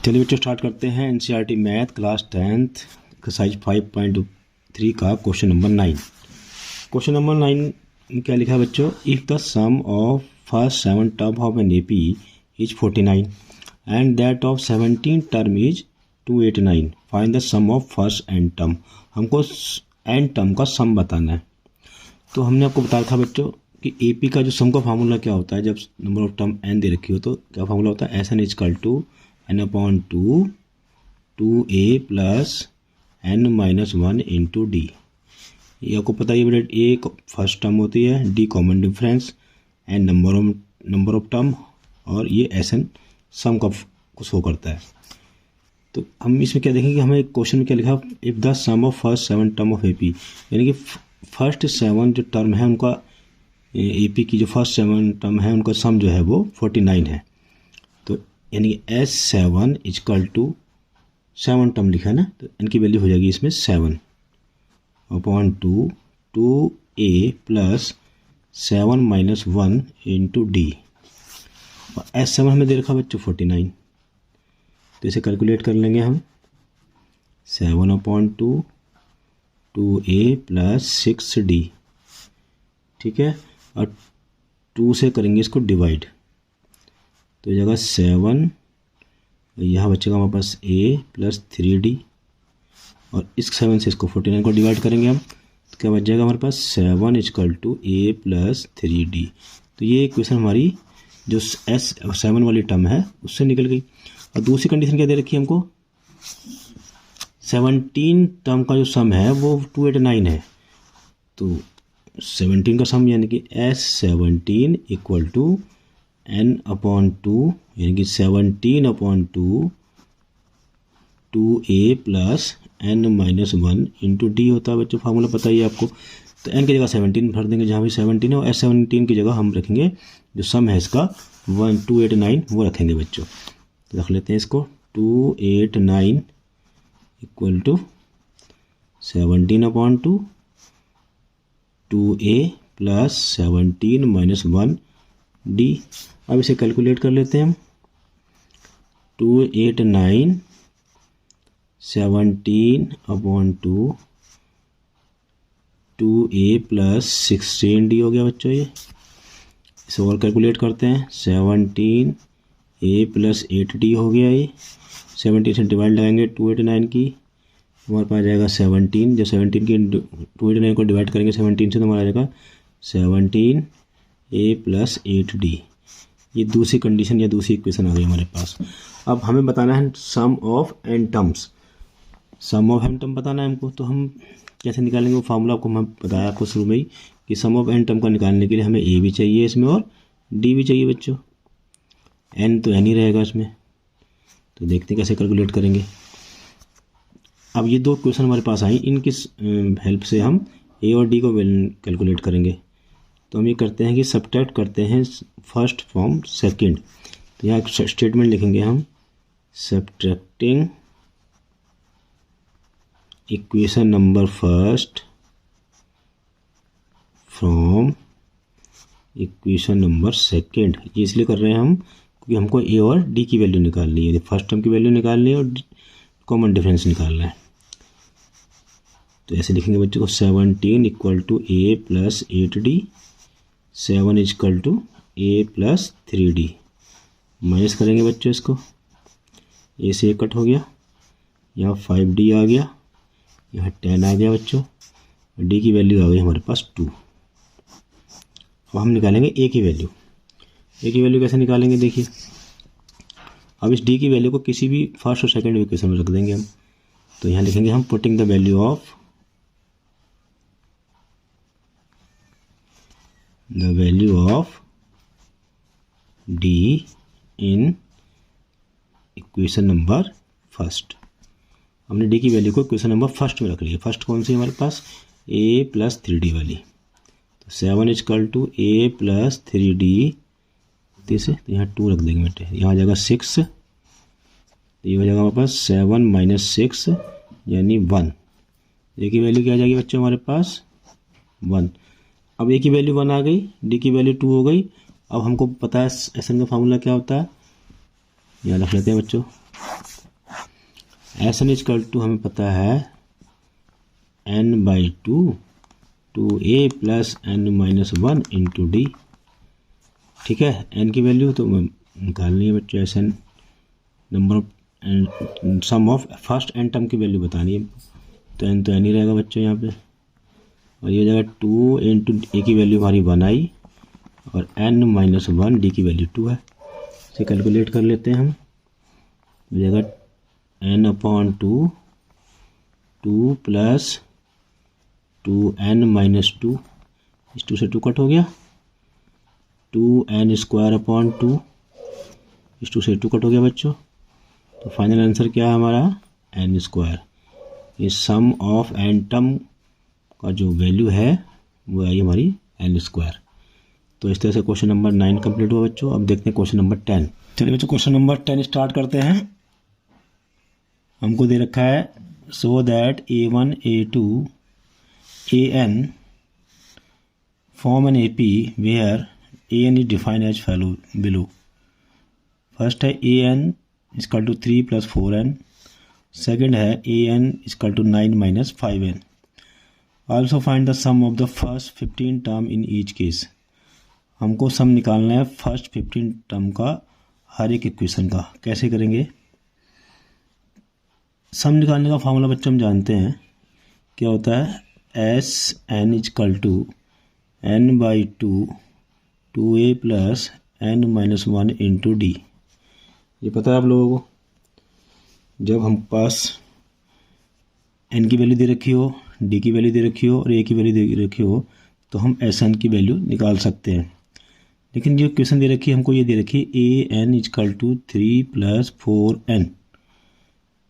चलिए बच्चों स्टार्ट करते हैं NCERT math class 10th exercise 5.3 का क्वेश्चन नंबर 9। क्वेश्चन नंबर 9 क्या लिखा है बच्चों? If the sum of first 7 term of an AP is 49 and that of 17 term is 289, find the sum of first n term. हमको n term का sum बताना है। तो हमने आपको बताया था बच्चों कि एपी का जो सम का फार्मूला क्या होता है। जब नंबर ऑफ टर्म एन दे रखी हो तो क्या फार्मूला होता है? S n is equal to n upon 2a plus n minus 1 into d. ये आपको पता है बेटा, ए फर्स्ट टर्म होती है, d common difference, n number of term और ये एस एन सम का को शो करता है। तो हम इसमें क्या देखेंगे, हमें क्वेश्चन में क्या लिखा, if the sum of first 7 term of AP, यानी कि फर्स्ट 7 जो टर्म है उनका एपी की जो फर्स्ट 7 टर्म है उनका सम जो है वो 49 है। तो यानी कि S7 इजकल टू 7 टर्म लिखा है ना, तो इनकी वैल्यू हो जाएगी इसमें 7 upon 2a plus 7 minus 1 into D. और S7 हमें दे रखा बच्चों 49, तो इसे कैलकुलेट कर लेंगे हम। 7 अपॉन 2a प्लस 6d, ठीक है, और 2 से करेंगे इसको डिवाइड, तो जगह 7, यहाँ बचेगा हमारे पास a प्लस 3d, और इस 7 से इसको 49 को डिवाइड करेंगे हम, तो क्या बच जाएगा हमारे पास 7 equal to a plus 3d। तो ये इक्वेशन हमारी जो S7 वाली टर्म है उससे निकल गई। और दूसरी कंडीशन क्या दे रखी है हमको, 17 टर्म का जो सम है वो 289 है। तो 17 का सम यानी कि S17 equal to n upon 2, यानी कि 17 upon 2a plus n minus 1 into D होता है बच्चों, फार्मूला पता ही है आपको। तो n की जगह 17 भर देंगे जहाँ भी 17 है, और S17 की जगह हम रखेंगे जो सम है इसका 289 वो रखेंगे बच्चों। तो रख लेते हैं इसको 289 equal to 17 upon 2a plus 17 minus 1 d. अब इसे कैलकुलेट कर लेते हैं हम। 289 17 अपॉन 2a प्लस 16d हो गया बच्चों। ये इसे और कैलकुलेट करते हैं। 17a प्लस 8d हो गया। ये 17 से डिवाइड लगाएंगे 289 की, हमारे पास आ जाएगा 17। जब 17 की 289 को डिवाइड करेंगे 17 से तो हमारा आ जाएगा 17a प्लस 8d। ये दूसरी कंडीशन या दूसरी इक्वेशन आ गई हमारे पास। अब हमें बताना है sum of n terms. Sum of n term बताना है हमको, तो हम कैसे निकालेंगे वो फार्मूला आपको मैं बताया आपको शुरू में ही कि सम ऑफ एन टर्म का निकालने के लिए हमें ए भी चाहिए इसमें और डी भी चाहिए बच्चों। एन तो एन ही रहेगा इसमें, तो देखते हैं कैसे कैलकुलेट करेंगे। अब ये दो क्वेश्चन हमारे पास आई, इनकी हेल्प से हम ए और डी को कैलकुलेट करेंगे। तो हम ये करते हैं कि सब्ट्रैक्ट करते हैं फर्स्ट फ्रॉम सेकंड। तो यहाँ एक स्टेटमेंट लिखेंगे हम, subtracting equation number first from equation number second. ये इसलिए कर रहे हैं हम क्योंकि हमको ए और डी की वैल्यू निकालनी है, फर्स्ट टर्म की वैल्यू निकालनी है और कॉमन डिफरेंस निकालना है। तो ऐसे लिखेंगे बच्चों को 17 equal to a plus 8d, 7 equal to a plus 3d। Minus करेंगे बच्चों इसको, a से कट हो गया, यहाँ 5d आ गया, यहाँ 10 आ गया बच्चों, d की वैल्यू आ गई हमारे पास 2। अब हम निकालेंगे a की वैल्यू। a की वैल्यू कैसे निकालेंगे देखिए। अब इस d की वैल्यू को किसी भी फर्स्ट और सेकंड इक्वेशन में रख देंगे हम। तो यहाँ लिखेंगे हम putting the value of d in equation number first. हमने d की वैल्यू को इक्वेशन नंबर फर्स्ट में रख लिया। फर्स्ट कौन सी हमारे पास, a प्लस 3d वाली। तो 7 equal to a plus 3d, तो यहाँ 2 रख देंगे बेटे, यहाँ आ जाएगा 6, तो ये हो जाएगा हमारे पास 7 माइनस 6 यानी 1। a की वैल्यू क्या आ जाएगी बच्चों हमारे पास 1। अब a की वैल्यू 1 आ गई, d की वैल्यू 2 हो गई। अब हमको पता है एस एन का फार्मूला क्या होता है, यहाँ रख लेते हैं बच्चों। एस एन इजकल टू हमें पता है n/2 2a plus n-1 into D. ठीक है, n की वैल्यू तो निकालनी है बच्चों, S n number and sum of first n term की वैल्यू बतानी है। तो n तो n ही रहेगा बच्चों यहाँ पे, और ये हो जाएगा 2 इंटू ए की वैल्यू हमारी 1 आई और n-1 डी की वैल्यू 2 है। इसे कैलकुलेट कर लेते हैं हम। हो जाएगा n/2 2 प्लस 2n-2, इस 2 से 2 कट हो गया, 2n² इस 2 से 2 कट हो गया बच्चों। तो फाइनल आंसर क्या है हमारा n²। ये सम ऑफ एन टर्म का जो वैल्यू है वो आई हमारी n²। तो इस तरह से क्वेश्चन नंबर 9 कंप्लीट हुआ बच्चों। अब देखते हैं क्वेश्चन नंबर 10। चलिए बच्चों क्वेश्चन नंबर 10 स्टार्ट करते हैं। हमको दे रखा है so that a1 a2 an form an AP where an is defined as below। First है an equal to 3 + 4n, second है an equal to 9 - 5n। Also find the sum of the first 15 term in each case. हमको sum निकालना है first 15 term का हर एक equation का। कैसे करेंगे? सम निकालने का फार्मूला बच्चों हम जानते हैं, क्या होता है, S n equal to n/2 2a plus n-1 into d. ये पता है आप लोगों को, जब हम पास n की वैल्यू दे रखी हो, d की वैल्यू दे रखी हो और a की वैल्यू दे रखी हो तो हम एस एन की वैल्यू निकाल सकते हैं। लेकिन जो क्वेश्चन दे रखी है हमको, ये दे रखी है A N equal to 3 + 4n।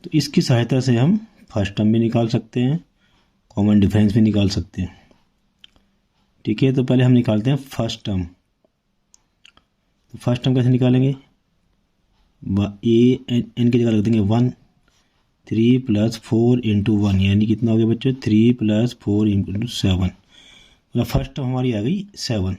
तो इसकी सहायता से हम फर्स्ट टर्म भी निकाल सकते हैं, कॉमन डिफरेंस भी निकाल सकते हैं। ठीक है, तो पहले हम निकालते हैं फर्स्ट टर्म। तो फर्स्ट टर्म कैसे निकालेंगे? ए एन की जगह रख देंगे 1, 3 + 4 इंटू 1, यानी कितना हो गया बच्चों 3 + 4 इंटू 7। मतलब फर्स्ट टर्म हमारी आ गई 7।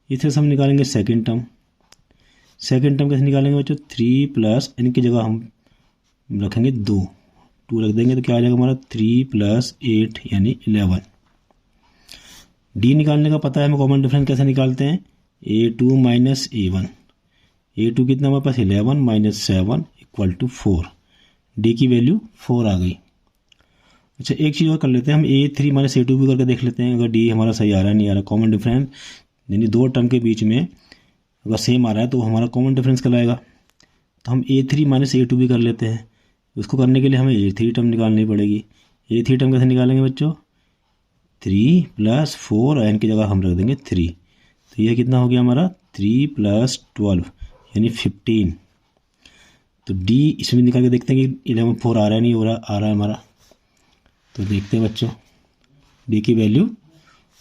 इस तरह से हम निकालेंगे सेकेंड टर्म। सेकेंड टर्म कैसे निकालेंगे बच्चों? 3 प्लस n की जगह हम रखेंगे 2 रख देंगे तो क्या आ जाएगा हमारा 3 + 8 यानी 11। डी निकालने का पता है हमें, कॉमन डिफरेंस कैसे निकालते हैं, a2 - a1। a2 कितना हमारे पास 11 - 7 = 4। डी की वैल्यू 4 आ गई। अच्छा एक चीज़ और कर लेते हैं हम, a3 - a2 भी करके देख लेते हैं अगर डी हमारा सही आ रहा है नहीं आ रहा। कॉमन डिफरेंस यानी दो टर्म के बीच में अगर सेम आ रहा है तो हमारा कॉमन डिफरेंस कहलाएगा। तो हम a3 - a2 भी कर लेते हैं। उसको करने के लिए हमें a3 टर्म निकालनी पड़ेगी। a3 टर्म कैसे निकालेंगे बच्चों? 3 + 4 और n की जगह हम रख देंगे 3। तो ये कितना हो गया हमारा 3 + 12 यानी 15। तो डी इसमें निकाल के देखते हैं कि 11 4 आ रहा है नहीं हो रहा, आ रहा है हमारा। तो देखते हैं बच्चों डी की वैल्यू,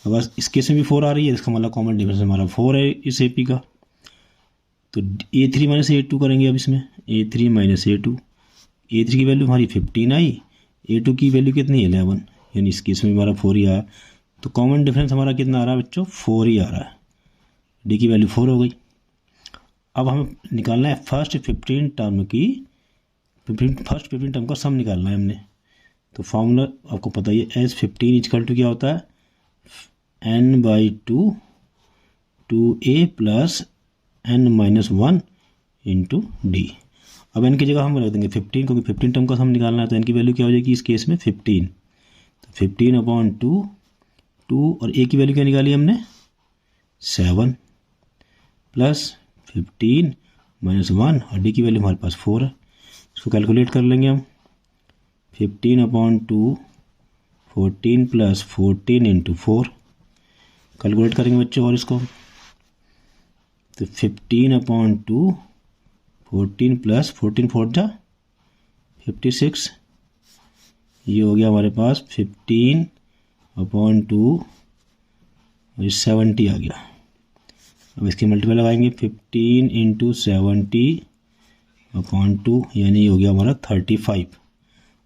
अगर इस केस में भी 4 आ रही है इसका मतलब कॉमन डिफरेंस हमारा 4 है इस AP का। तो a3 - a2 करेंगे अब इसमें, a3 - a2। a3 की वैल्यू हमारी 15 आई, a2 की वैल्यू कितनी 11, यानी इस केस में हमारा 4 ही आया। तो कॉमन डिफरेंस हमारा कितना आ रहा है बच्चों 4 ही आ रहा है। डी की वैल्यू 4 हो गई। अब हमें निकालना है फर्स्ट 15 टर्म का सम निकालना है हमने। तो फॉर्मूला आपको पता ही है, S15 इक्वल टू क्या होता है n/2 2a plus n-1 into D. अब n की जगह हम रख देंगे 15, क्योंकि 15 टर्म का सम निकालना है तो n की वैल्यू क्या हो जाएगी इस केस में 15। तो 15/2 2 और a की वैल्यू क्या निकाली हमने 7 प्लस 15 - 1 और डी की वैल्यू हमारे पास 4 है। इसको कैलकुलेट कर लेंगे हम। 15/2 14 + 14 इंटू 4 कैलकुलेट करेंगे बच्चों। और इसको तो 15/2 14 + 14 4 जा 56, ये हो गया हमारे पास 15/2 और 70 आ गया। अब इसकी मल्टीपल लगाएंगे 15 × 70/2 यानी ये हो गया हमारा 35।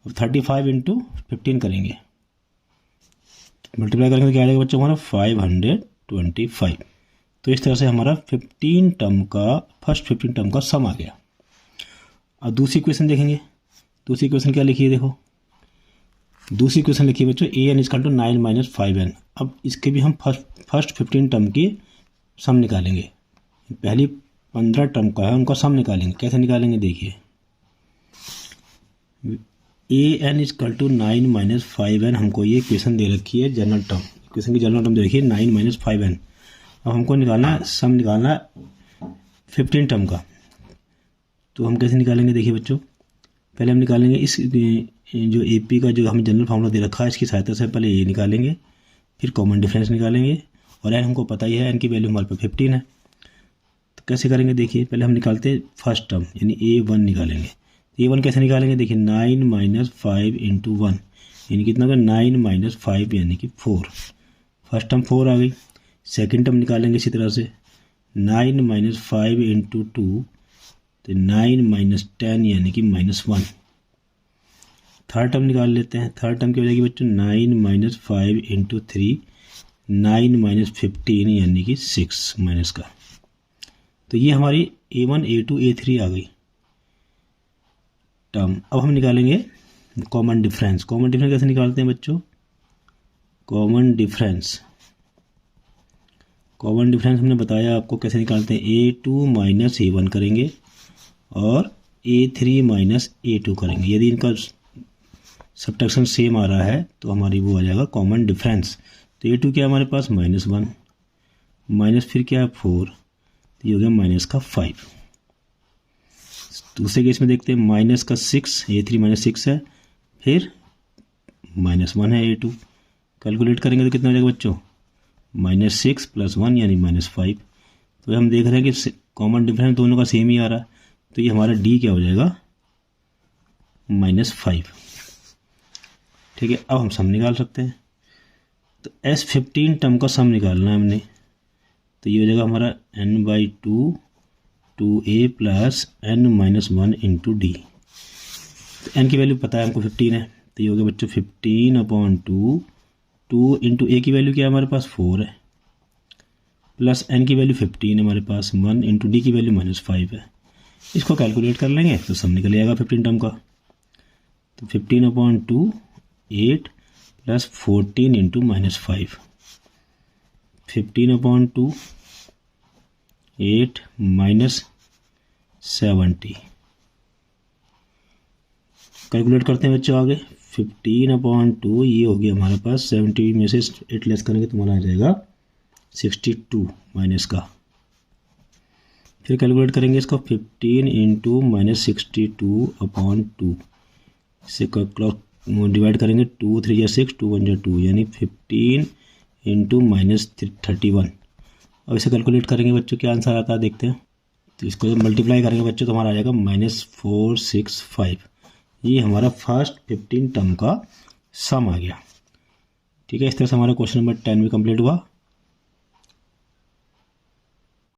अब 35 × 15 करेंगे, मल्टीप्लाई करेंगे तो क्या आ जाएगा बच्चों हमारा 525। तो इस तरह से हमारा 15 टर्म का फर्स्ट 15 टर्म का सम आ गया। अब दूसरी क्वेश्चन देखेंगे। दूसरी क्वेश्चन क्या लिखी है देखो, दूसरी क्वेश्चन लिखी है बच्चों a n is equal to 9 minus 5n। अब इसके भी हम फर्स्ट 15 टर्म की सम निकालेंगे। पहली 15 टर्म का है उनका सम निकालेंगे। कैसे निकालेंगे देखिए, a n is equal to 9 minus 5n हमको ये इक्वेशन दे रखी है जनरल टर्म, इक्वेशन की जनरल टर्म दे रखी है 9 माइनस 5n। अब हमको निकालना सम निकालना 15 टर्म का। तो हम कैसे निकालेंगे देखिए बच्चों, पहले हम निकालेंगे इस जो ए पी का जो हमें जनरल फार्मूला दे रखा है इसकी सहायता से पहले ये निकालेंगे, फिर कॉमन डिफरेंस निकालेंगे। और एन हमको पता ही है, एन की वैल्यू हमारे पास 15 है। तो कैसे करेंगे देखिए, पहले हम निकालते हैं फर्स्ट टर्म यानी A1 निकालेंगे। A1 कैसे निकालेंगे देखिए, 9 माइनस 5 इंटू 1 यानी कितना होगा 9 माइनस 5 यानी कि 4। फर्स्ट टर्म 4 आ गई। सेकेंड टर्म निकालेंगे इसी तरह से 9 माइनस 5 इंटू 2 तो 9 माइनस 10 यानी कि -1। थर्ड टर्म निकाल लेते हैं। थर्ड टर्म की हो जाएगी बच्चों 9 माइनस 5 इंटू 3 9 माइनस 15 यानी कि 6 माइनस का। तो ये हमारी A1 A2 A3 आ गई टर्म। अब हम निकालेंगे कॉमन डिफरेंस। कॉमन डिफरेंस कैसे निकालते हैं बच्चों, कॉमन डिफरेंस हमने बताया आपको कैसे निकालते हैं। A2 माइनस A1 करेंगे और A3 माइनस A2 करेंगे। यदि इनका सब्ट्रैक्शन सेम आ रहा है तो हमारी वो आ जाएगा कॉमन डिफरेंस। तो A2 क्या है हमारे पास -1 माइनस फिर क्या है 4, तो ये हो गया माइनस का 5। दूसरे केस में देखते हैं माइनस का 6, A3 माइनस 6 है, फिर -1 है A2। कैलकुलेट करेंगे तो कितना हो जाएगा बच्चों, -6 + 1 यानी -5। तो हम देख रहे हैं कि कॉमन डिफरेंस दोनों का सेम ही आ रहा है, तो ये हमारा D क्या हो जाएगा -5। ठीक है, अब हम सम निकाल सकते हैं। तो S15 टर्म का सम निकालना है हमने, तो ये हो जाएगा हमारा n/2 2a plus n-1 into D. तो n की वैल्यू पता है हमको 15 है, तो ये हो गया बच्चों 15/2 2 इंटू ए की वैल्यू क्या है हमारे पास 4 है, प्लस n की वैल्यू 15 है हमारे पास, 1 इंटू डी की वैल्यू -5 है। इसको कैलकुलेट कर लेंगे तो सम निकल जाएगा 15 टर्म का। तो 15/2 8 प्लस 14 इंटू -5, 15/2 8 माइनस 70। कैलकुलेट करते हैं बच्चों आगे। 15/2 ये हो गया हमारे पास 70 में से 8 लेस करेंगे तो हमारा आ जाएगा 62 माइनस का। फिर कैलकुलेट करेंगे इसको 15 इंटू -62/2 इससे डिवाइड करेंगे 2 3 या 6 2 1 2 यानी 15 इंटू -31। अब इसे कैलकुलेट करेंगे बच्चों क्या आंसर आता है देखते हैं। तो इसको जब मल्टीप्लाई करेंगे बच्चों तो हमारा आ जाएगा -465। ये हमारा फर्स्ट 15 टर्म का सम आ गया। ठीक है, इस तरह से हमारा क्वेश्चन नंबर 10 भी कंप्लीट हुआ।